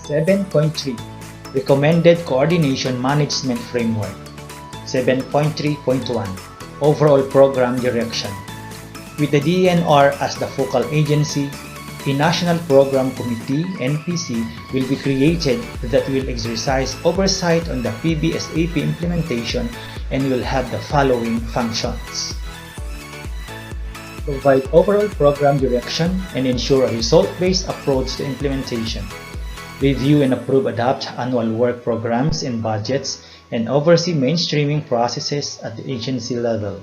7.3 Recommended Coordination Management Framework. 7.3.1 Overall Program Direction. With the DNR as the focal agency, a National Program Committee (NPC) will be created that will exercise oversight on the PBSAP implementation and will have the following functions: provide overall program direction and ensure a result-based approach to implementation, review and adopt annual work programs and budgets, and oversee mainstreaming processes at the agency level,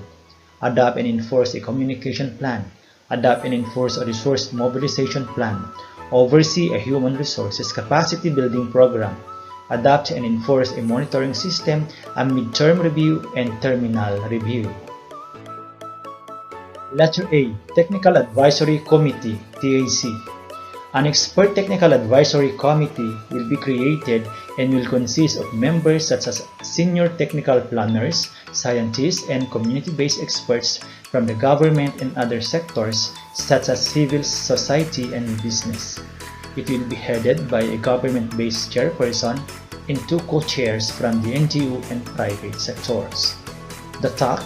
adopt and enforce a communication plan, adopt and enforce a resource mobilization plan, oversee a human resources capacity building program, adopt and enforce a monitoring system, a midterm review, and terminal review. Letter A. Technical Advisory Committee (TAC). An expert technical advisory committee will be created and will consist of members such as senior technical planners, scientists, and community-based experts from the government and other sectors such as civil society and business. It will be headed by a government-based chairperson and two co-chairs from the NGO and private sectors. The TAC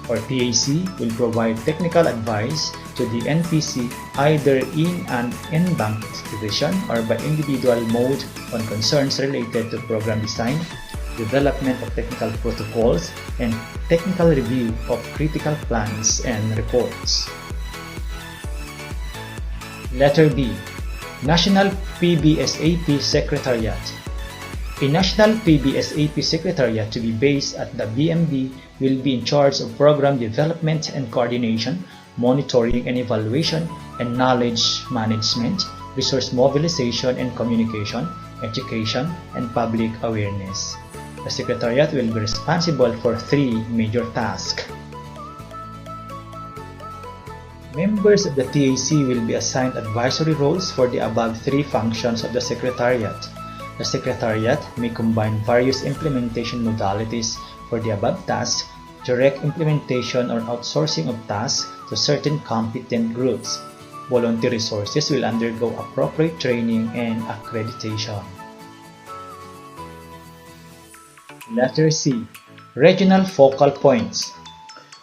or TAC will provide technical advice to the NPC either in an en-banc division or by individual mode on concerns related to program design, development of technical protocols, and technical review of critical plans and reports. Letter B. National PBSAP Secretariat. A National PBSAP Secretariat to be based at the BMB will be in charge of program development and coordination, monitoring and evaluation, and knowledge management, resource mobilization and communication, education, and public awareness. The Secretariat will be responsible for three major tasks. Members of the TAC will be assigned advisory roles for the above three functions of the Secretariat. The Secretariat may combine various implementation modalities for the above tasks, direct implementation or outsourcing of tasks to certain competent groups. Volunteer resources will undergo appropriate training and accreditation. Letter C. Regional Focal Points.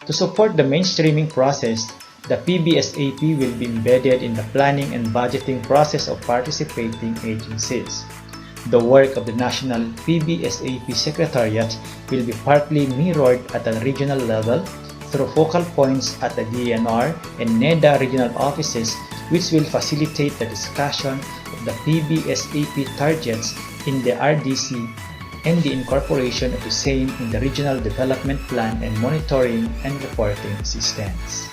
To support the mainstreaming process, the PBSAP will be embedded in the planning and budgeting process of participating agencies. The work of the National PBSAP Secretariat will be partly mirrored at a regional level through focal points at the DNR and NEDA regional offices, which will facilitate the discussion of the PBSAP targets in the RDC and the incorporation of the same in the regional development plan and monitoring and reporting systems.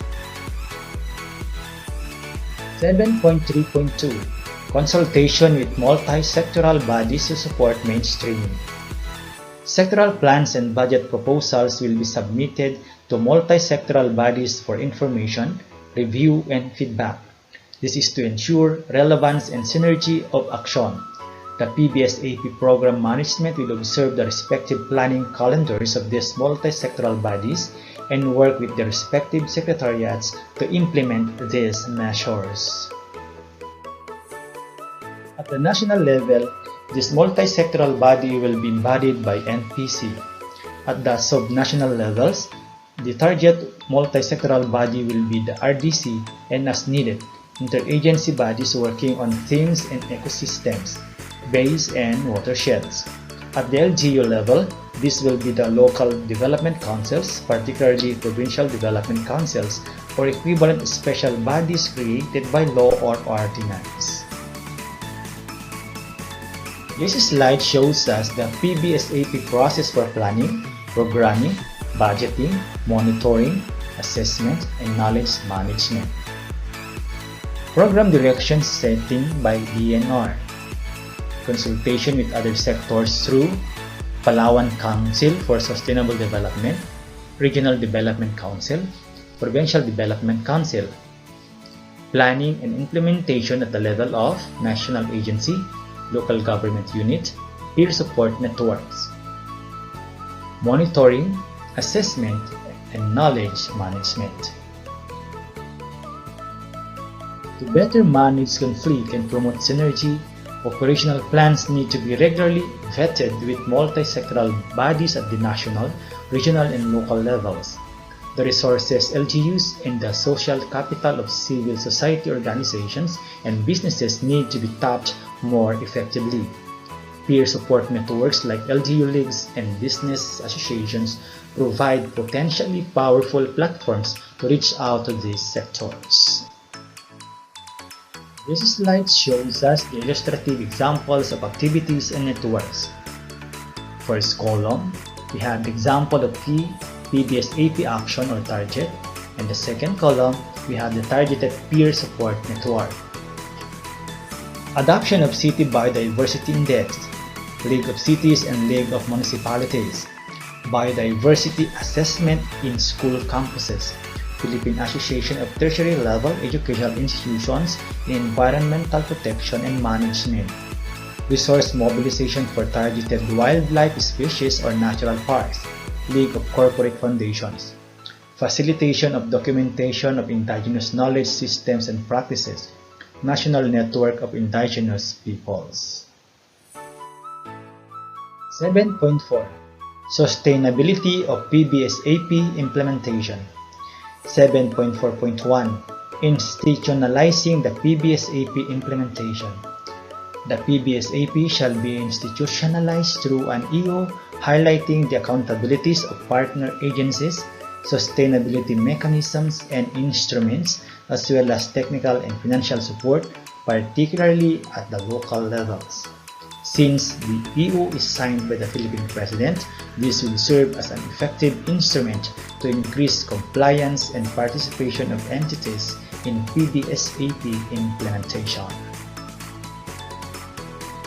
7.3.2 Consultation with multi-sectoral bodies to support mainstreaming. Sectoral plans and budget proposals will be submitted to multi-sectoral bodies for information, review, and feedback. This is to ensure relevance and synergy of action. The PBSAP program management will observe the respective planning calendars of these multi-sectoral bodies and work with the respective secretariats to implement these measures. At the national level, this multi-sectoral body will be embodied by NPC. At the sub-national levels, the target multi-sectoral body will be the RDC and, as needed, interagency bodies working on themes and ecosystems, bays and watersheds. At the LGU level, this will be the local development councils, particularly provincial development councils, or equivalent special bodies created by law or ordinance. This slide shows us the PBSAP process for planning, programming, budgeting, monitoring, assessment, and knowledge management. Program direction setting by DNR. Consultation with other sectors through Palawan Council for Sustainable Development, Regional Development Council, Provincial Development Council. Planning and implementation at the level of national agency, local government unit, peer support networks. Monitoring, assessment, and knowledge management. To better manage conflict and promote synergy, Operational plans need to be regularly vetted with multi-sectoral bodies at the national, regional, and local levels. The resources, LGUs, and the social capital of civil society organizations and businesses need to be tapped more effectively. Peer support networks like LGU leagues and business associations provide potentially powerful platforms to reach out to these sectors. This slide shows us the illustrative examples of activities and networks. First column, we have the example of key PBS-AP action or target, and the second column, we have the targeted peer support network. Adoption of City Biodiversity Index, League of Cities and League of Municipalities, Biodiversity Assessment in School Campuses, Philippine Association of Tertiary Level Educational Institutions in Environmental Protection and Management, Resource Mobilization for Targeted Wildlife Species or Natural Parks, League of Corporate Foundations, Facilitation of Documentation of Indigenous Knowledge Systems and Practices, National Network of Indigenous Peoples. 7.4 Sustainability of PBS-AP Implementation. 7.4.1 Institutionalizing the PBS-AP implementation. The PBS-AP shall be institutionalized through an EO highlighting the accountabilities of partner agencies, sustainability mechanisms and instruments, as well as technical and financial support, particularly at the local levels. Since the EO is signed by the Philippine President, this will serve as an effective instrument to increase compliance and participation of entities in PBS-AP implementation.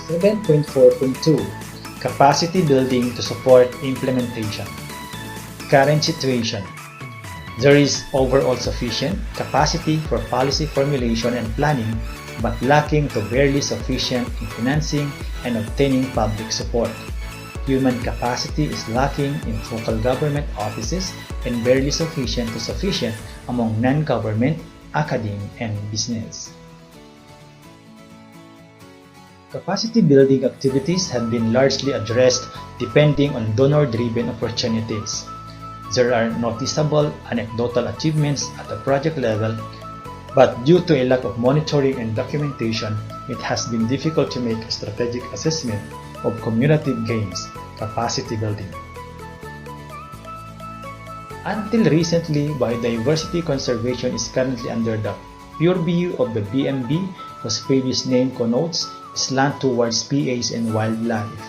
7.4.2 Capacity Building to Support Implementation. Current situation. There is overall sufficient capacity for policy formulation and planning, but lacking to barely sufficient in financing and obtaining public support. Human capacity is lacking in local government offices and barely sufficient to sufficient among non-government, academe, and business. Capacity building activities have been largely addressed depending on donor-driven opportunities. There are noticeable anecdotal achievements at the project level, but due to a lack of monitoring and documentation, it has been difficult to make a strategic assessment of cumulative gains, capacity building. Until recently, biodiversity conservation is currently under the purview of the BMB, whose previous name connotes slant towards PAs and wildlife.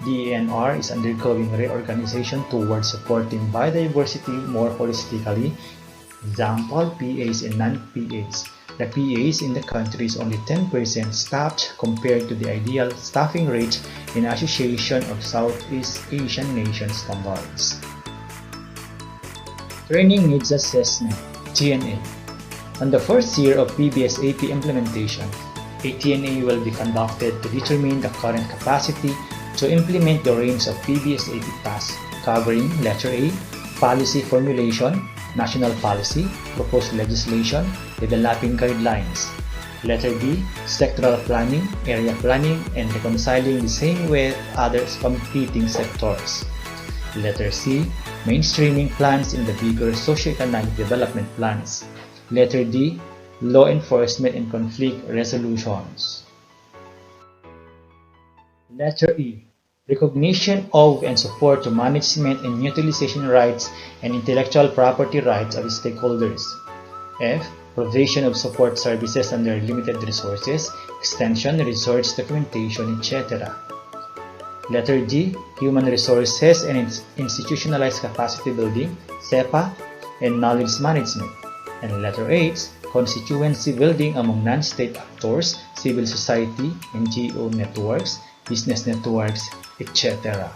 The ENR is undergoing reorganization towards supporting biodiversity more holistically. Example, PAs and non-PAs. The PAs in the country is only 10% staffed compared to the ideal staffing rate in Association of Southeast Asian Nations standards. Training Needs Assessment, TNA. On the first year of PBS-AP implementation, a TNA will be conducted to determine the current capacity to implement the range of PBS-AP tasks covering letter A, policy formulation, national policy, proposed legislation, developing guidelines. Letter B, sectoral planning, area planning, and reconciling the same with other competing sectors. Letter C, mainstreaming plans in the bigger socio-economic development plans. Letter D, law enforcement and conflict resolutions. Letter E, recognition of and support to management and utilization rights and intellectual property rights of stakeholders. F, provision of support services under limited resources, extension, research, documentation, etc. Letter G, human resources and institutionalized capacity building, SEPA, and knowledge management. And letter H, constituency building among non-state actors, civil society, NGO networks, business networks, etc.